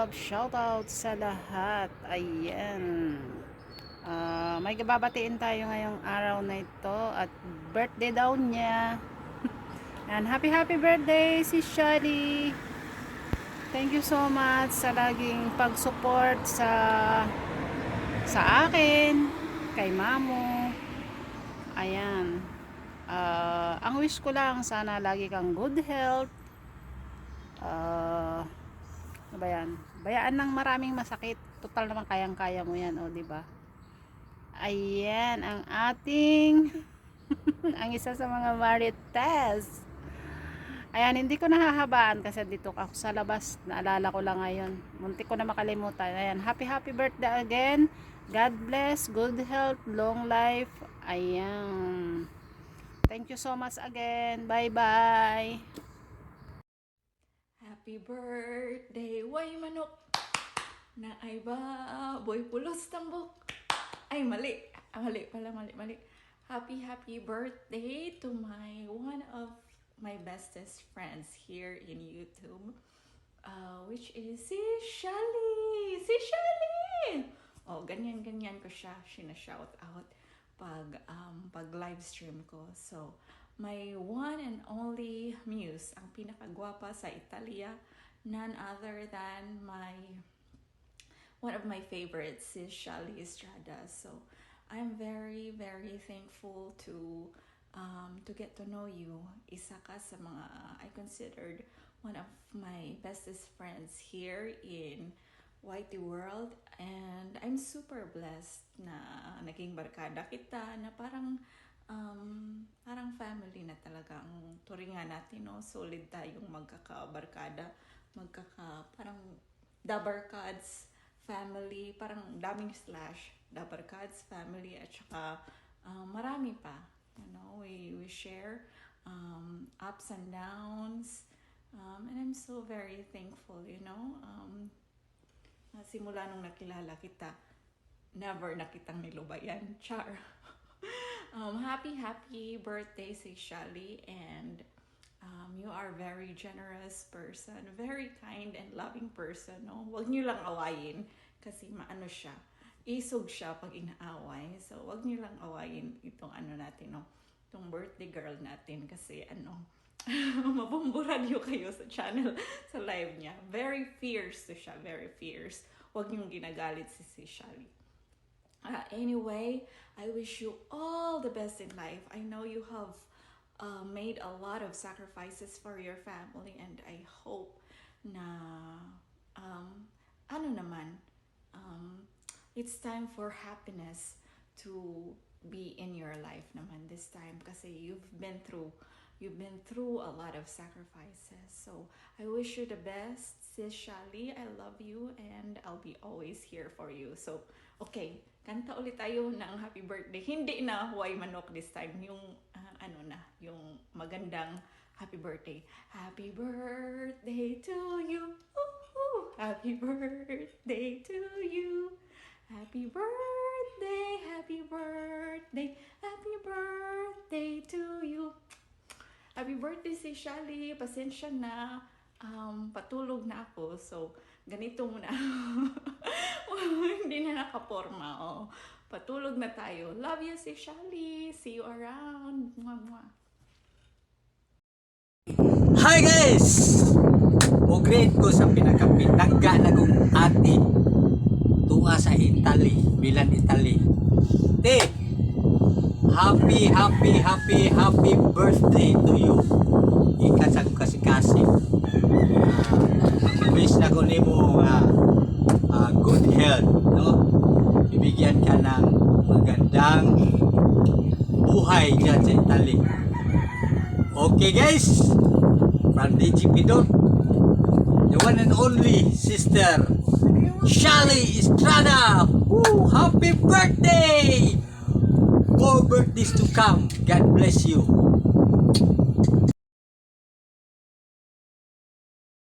love, shout out sa lahat. Ayan. May babatiin tayo ngayong araw na ito at birthday daw niya. And happy birthday si Shadi. Thank you so much sa laging pag-support sa akin, kay Mamo. Ayan. Ang wish ko lang sana lagi kang good health. Ano ba yan? Bayaan ng maraming masakit. Total naman kayang-kaya mo yan, o, di ba? Ayan ang ating ang isa sa mga marites. Ayan, hindi ko nahahabaan kasi dito ako sa labas. Naalala ko lang ngayon. Muntik ko na makalimutan. Ayan, happy birthday again. God bless, good health, long life. Ayan. Thank you so much again. Bye-bye. Happy birthday, way manok na ay baboy pulos tambok. Ay, mali. Mali. Happy birthday to one of my bestest friends here in YouTube, which is si Shali. Oh, ganyan ko siya shout out pag live stream ko. So, my one and only muse, ang pinakagwapa sa Italia, none other than one of my favorites is Shali Estrada. So I'm very thankful to get to know you. Isa ka sa mga I considered one of my bestest friends here in YT World, and I'm super blessed na naging barkada kita, na parang family na talaga ang turingan natin, no? Solid tayong magkakabarkada, parang Dabarkads family, parang daming slash Dabarkads family, at saka marami pa, you know, we share ups and downs, and I'm so very thankful, you know, simula nung nakilala kita, never nakitang nilubayan, char. Happy birthday, si Shali, and you are very generous person, very kind and loving person, no? Wag niyo lang awayin kasi maano siya, isog siya pag inaaway. So wag niyo lang awayin itong natin, no? Itong birthday girl natin, kasi mabumburadyo kayo sa channel, sa live niya. Very fierce to siya, very fierce. Wag niyong ginagalit si Shali. Anyway, I wish you all the best in life. I know you have made a lot of sacrifices for your family, and I hope na it's time for happiness to be in your life naman this time, kasi you've been through a lot of sacrifices. So I wish you the best, sis Shali. I love you and I'll be always here for you. So okay, kanta ulit tayo ng happy birthday. Hindi na Huway Manok this time. Yung yung magandang happy birthday. Happy birthday to you. Ooh, happy birthday to you. Happy birthday, happy birthday, happy birthday to you. Happy birthday si Shali. Pasensya na. Patulog na ako. So, ganito muna. Hindi na nakaporma. Oh. Patulog na tayo. Love you, si Shali. See you around. Mwah, mwah. Hi guys! O great ko sa pinakapinagga na kong ate tuwa sa Italy, Milan, Italy. Te, happy birthday to you. Ikasag kasi wish na ko nimo good health, no? Bibigyan ka ng magandang buhay dyan sa Italy. Okay guys, from DJ Pidot, the one and only sister Shali Estrada. Woo, happy birthday! More birthdays to come. God bless you.